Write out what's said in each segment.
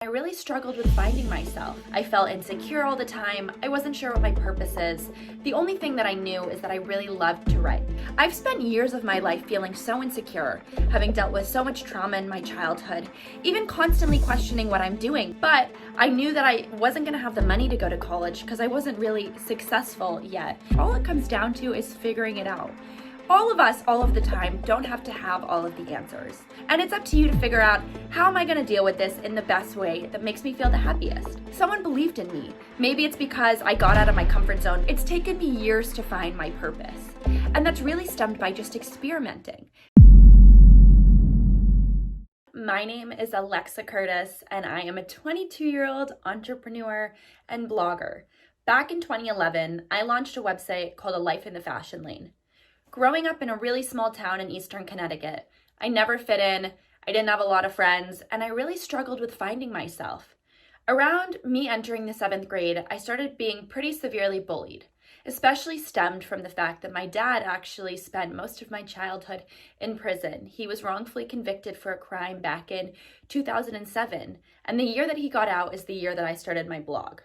I really struggled with finding myself. I felt insecure all the time. I wasn't sure what my purpose is. The only thing that I knew is that I really loved to write. I've spent years of my life feeling so insecure, having dealt with so much trauma in my childhood, even constantly questioning what I'm doing. But I knew that I wasn't going to have the money to go to college because I wasn't really successful yet. All it comes down to is figuring it out. All of us, all of the time, don't have to have all of the answers. And it's up to you to figure out, how am I gonna deal with this in the best way that makes me feel the happiest? Someone believed in me. Maybe it's because I got out of my comfort zone. It's taken me years to find my purpose. And that's really stemmed by just experimenting. My name is Alexa Curtis, and I am a 22-year-old entrepreneur and blogger. Back in 2011, I launched a website called A Life in the Fashion Lane. Growing up in a really small town in eastern Connecticut, I never fit in, I didn't have a lot of friends, and I really struggled with finding myself. Around me entering the 7th grade, I started being pretty severely bullied, especially stemmed from the fact that my dad actually spent most of my childhood in prison. He was wrongfully convicted for a crime back in 2007, and the year that he got out is the year that I started my blog.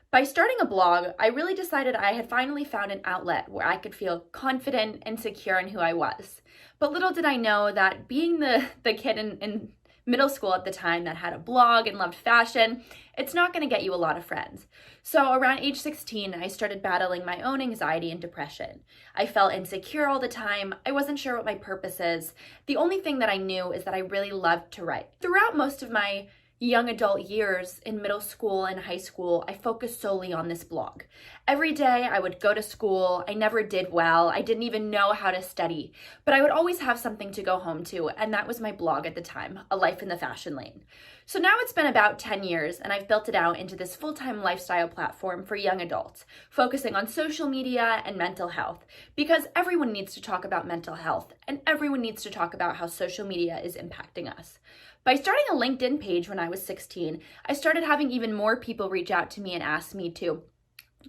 By starting a blog, I really decided I had finally found an outlet where I could feel confident and secure in who I was. But little did I know that being the kid in middle school at the time that had a blog and loved fashion, it's not going to get you a lot of friends. So around age 16, I started battling my own anxiety and depression. I felt insecure all the time. I wasn't sure what my purpose is. The only thing that I knew is that I really loved to write. Throughout most of my young adult years in middle school and high school, I focused solely on this blog. Every day I would go to school. I never did well. I didn't even know how to study, but I would always have something to go home to, and that was my blog at the time, A Life in the Fashion Lane. So now it's been about 10 years, and I've built it out into this full-time lifestyle platform for young adults, focusing on social media and mental health, because everyone needs to talk about mental health, and everyone needs to talk about how social media is impacting us. By starting a LinkedIn page when I was 16, I started having even more people reach out to me and ask me to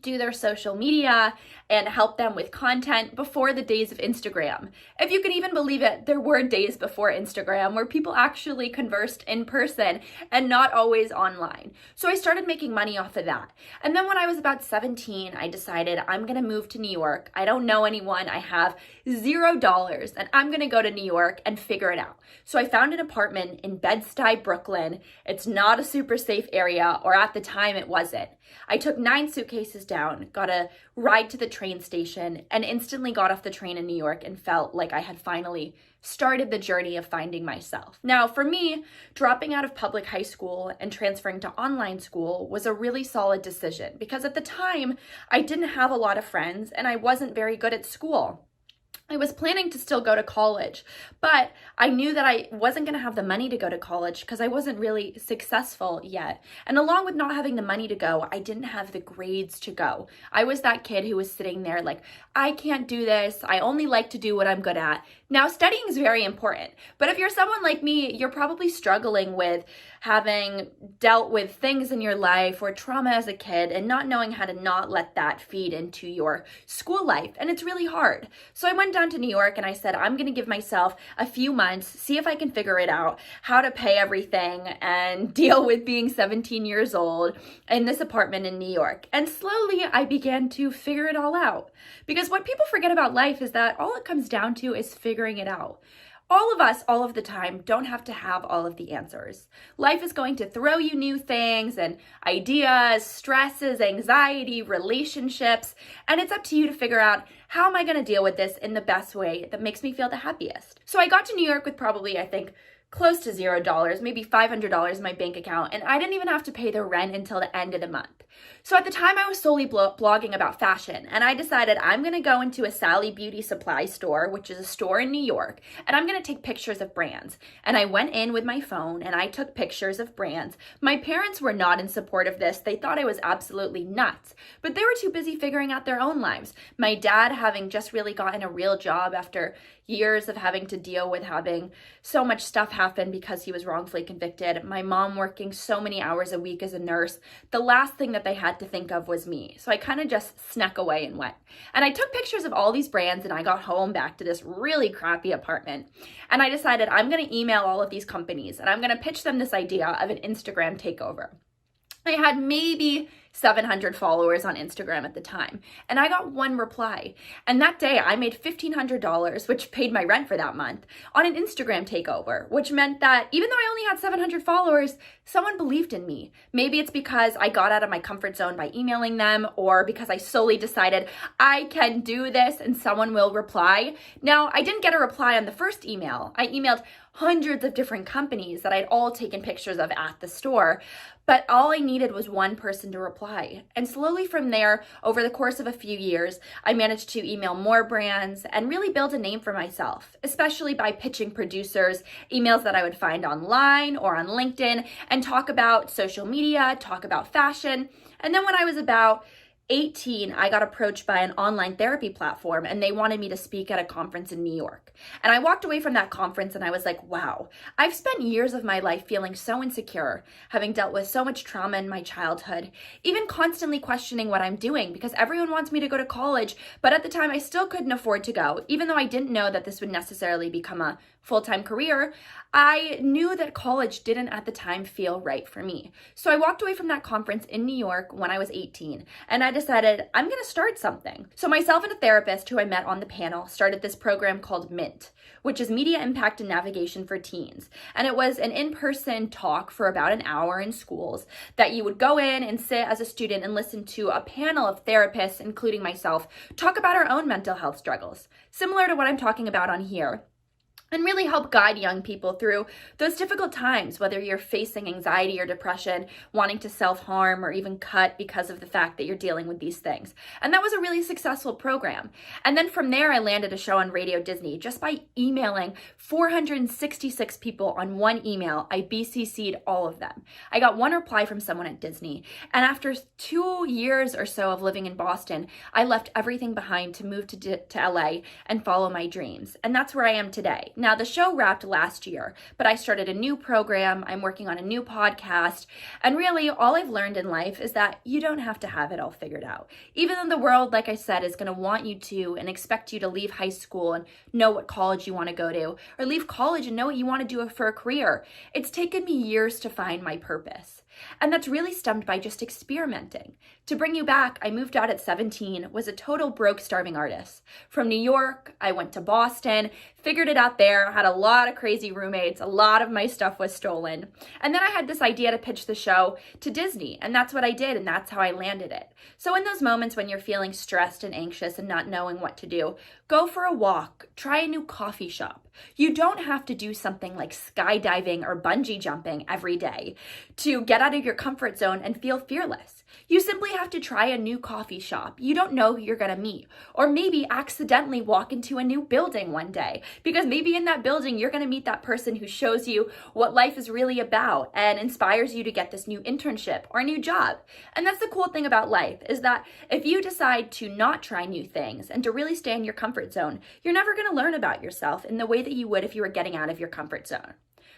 do their social media and help them with content before the days of Instagram. If you can even believe it, there were days before Instagram where people actually conversed in person and not always online. So I started making money off of that. And then when I was about 17, I decided I'm gonna move to New York. I don't know anyone. I have $0 and I'm gonna go to New York and figure it out. So I found an apartment in Bed-Stuy, Brooklyn. It's not a super safe area, or at the time it wasn't. I took 9 suitcases down, got a ride to the train station, and instantly got off the train in New York and felt like I had finally started the journey of finding myself. Now, for me, dropping out of public high school and transferring to online school was a really solid decision because at the time, I didn't have a lot of friends and I wasn't very good at school. I was planning to still go to college, but I knew that I wasn't going to have the money to go to college because I wasn't really successful yet. And along with not having the money to go, I didn't have the grades to go. I was that kid who was sitting there like, I can't do this. I only like to do what I'm good at. Now, studying is very important, but if you're someone like me, you're probably struggling with having dealt with things in your life or trauma as a kid and not knowing how to not let that feed into your school life. And it's really hard. So I went down to New York and I said, I'm going to give myself a few months, see if I can figure it out, how to pay everything and deal with being 17 years old in this apartment in New York. And slowly I began to figure it all out. Because what people forget about life is that all it comes down to is figuring it out. All of us, all of the time, don't have to have all of the answers. Life is going to throw you new things and ideas, stresses, anxiety, relationships, and it's up to you to figure out, how am I going to deal with this in the best way that makes me feel the happiest? So I got to New York with probably, I think, close to $0, maybe $500 in my bank account, and I didn't even have to pay the rent until the end of the month. So at the time, I was solely blogging about fashion, and I decided I'm going to go into a Sally Beauty Supply store, which is a store in New York, and I'm going to take pictures of brands. And I went in with my phone, and I took pictures of brands. My parents were not in support of this. They thought I was absolutely nuts, but they were too busy figuring out their own lives. My dad, having just really gotten a real job after years of having to deal with having so much stuff happen because he was wrongfully convicted, my mom working so many hours a week as a nurse, the last thing that they had to think of was me. So I kind of just snuck away and went. And I took pictures of all these brands, and I got home back to this really crappy apartment. And I decided I'm going to email all of these companies and I'm going to pitch them this idea of an Instagram takeover. I had maybe 700 followers on Instagram at the time, and I got one reply. And that day I made $1,500, which paid my rent for that month, on an Instagram takeover, which meant that even though I only had 700 followers, someone believed in me. Maybe it's because I got out of my comfort zone by emailing them, or because I solely decided I can do this and someone will reply. Now, I didn't get a reply on the first email. I emailed hundreds of different companies that I'd all taken pictures of at the store, but all I needed was one person to reply. And slowly from there, over the course of a few years, I managed to email more brands and really build a name for myself, especially by pitching producers emails that I would find online or on LinkedIn and talk about social media, talk about fashion. And then when I was about 18, I got approached by an online therapy platform, and they wanted me to speak at a conference in New York. And I walked away from that conference and I was like, wow, I've spent years of my life feeling so insecure, having dealt with so much trauma in my childhood, even constantly questioning what I'm doing because everyone wants me to go to college. But at the time, I still couldn't afford to go, even though I didn't know that this would necessarily become a full-time career. I knew that college didn't at the time feel right for me. So I walked away from that conference in New York when I was 18, and I decided I'm going to start something. So myself and a therapist who I met on the panel started this program called MINT, which is Media Impact and Navigation for Teens. And it was an in-person talk for about an hour in schools that you would go in and sit as a student and listen to a panel of therapists, including myself, talk about our own mental health struggles, similar to what I'm talking about on here, and really help guide young people through those difficult times, whether you're facing anxiety or depression, wanting to self-harm or even cut because of the fact that you're dealing with these things. And that was a really successful program. And then from there, I landed a show on Radio Disney just by emailing 466 people on one email. I BCC'd all of them. I got one reply from someone at Disney. And after 2 years or so of living in Boston, I left everything behind to move to LA and follow my dreams. And that's where I am today. Now, the show wrapped last year, but I started a new program. I'm working on a new podcast. And really, all I've learned in life is that you don't have to have it all figured out. Even though the world, like I said, is going to want you to and expect you to leave high school and know what college you want to go to, or leave college and know what you want to do for a career, it's taken me years to find my purpose. And that's really stemmed by just experimenting. To bring you back, I moved out at 17, was a total broke, starving artist. From New York, I went to Boston, figured it out there, had a lot of crazy roommates, a lot of my stuff was stolen. And then I had this idea to pitch the show to Disney, and that's what I did, and that's how I landed it. So in those moments when you're feeling stressed and anxious and not knowing what to do, go for a walk, try a new coffee shop. You don't have to do something like skydiving or bungee jumping every day to get out of your comfort zone and feel fearless. You simply have to try a new coffee shop. You don't know who you're going to meet, or maybe accidentally walk into a new building one day, because maybe in that building you're going to meet that person who shows you what life is really about and inspires you to get this new internship or a new job. And that's the cool thing about life, is that if you decide to not try new things and to really stay in your comfort zone, you're never going to learn about yourself in the way that you would if you were getting out of your comfort zone.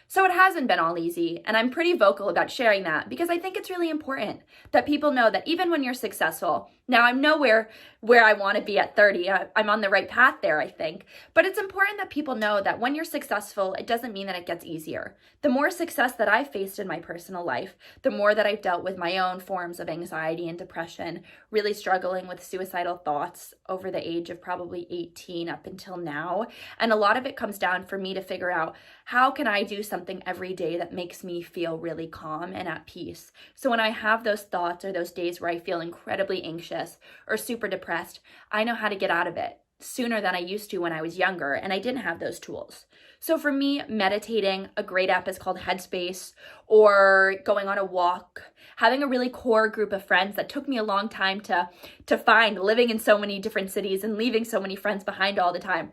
So it hasn't been all easy, and I'm pretty vocal about sharing that because I think it's really important that people know that even when you're successful, now I'm nowhere where I want to be at 30, I'm on the right path there, I think, but it's important that people know that when you're successful, it doesn't mean that it gets easier. The more success that I've faced in my personal life, the more that I've dealt with my own forms of anxiety and depression, really struggling with suicidal thoughts over the age of probably 18 up until now, and a lot of it comes down for me to figure out how can I do something every day that makes me feel really calm and at peace. So when I have those thoughts or those days where I feel incredibly anxious or super depressed, I know how to get out of it sooner than I used to when I was younger and I didn't have those tools. So for me, meditating, a great app is called Headspace, or going on a walk, having a really core group of friends that took me a long time to find, living in so many different cities and leaving so many friends behind all the time.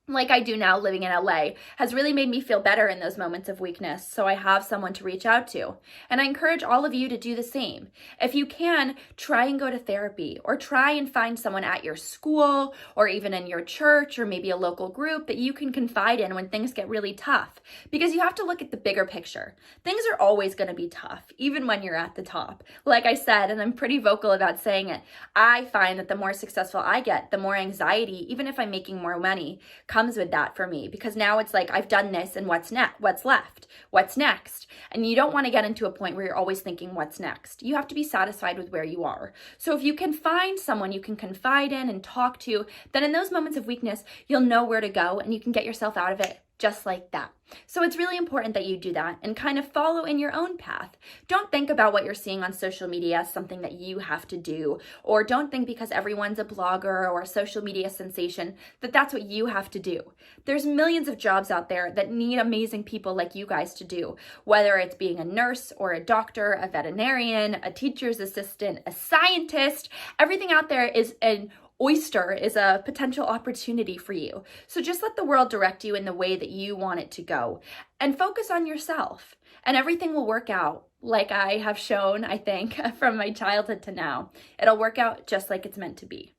like I do now living in LA, has really made me feel better in those moments of weakness, so I have someone to reach out to. And I encourage all of you to do the same. If you can, try and go to therapy, or try and find someone at your school, or even in your church, or maybe a local group that you can confide in when things get really tough. Because you have to look at the bigger picture. Things are always going to be tough, even when you're at the top. Like I said, and I'm pretty vocal about saying it, I find that the more successful I get, the more anxiety, even if I'm making more money, comes with that for me, because now it's like I've done this and what's left, what's next? And you don't want to get into a point where you're always thinking what's next. You have to be satisfied with where you are. So if you can find someone you can confide in and talk to, then in those moments of weakness, you'll know where to go and you can get yourself out of it just like that. So it's really important that you do that and kind of follow in your own path. Don't think about what you're seeing on social media as something that you have to do, or don't think because everyone's a blogger or a social media sensation that that's what you have to do. There's millions of jobs out there that need amazing people like you guys to do, whether it's being a nurse or a doctor, a veterinarian, a teacher's assistant, a scientist. Everything out there is an oyster, is a potential opportunity for you. So just let the world direct you in the way that you want it to go and focus on yourself, and everything will work out like I have shown, I think, from my childhood to now. It'll work out just like it's meant to be.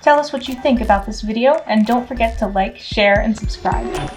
Tell us what you think about this video, and don't forget to like, share, and subscribe.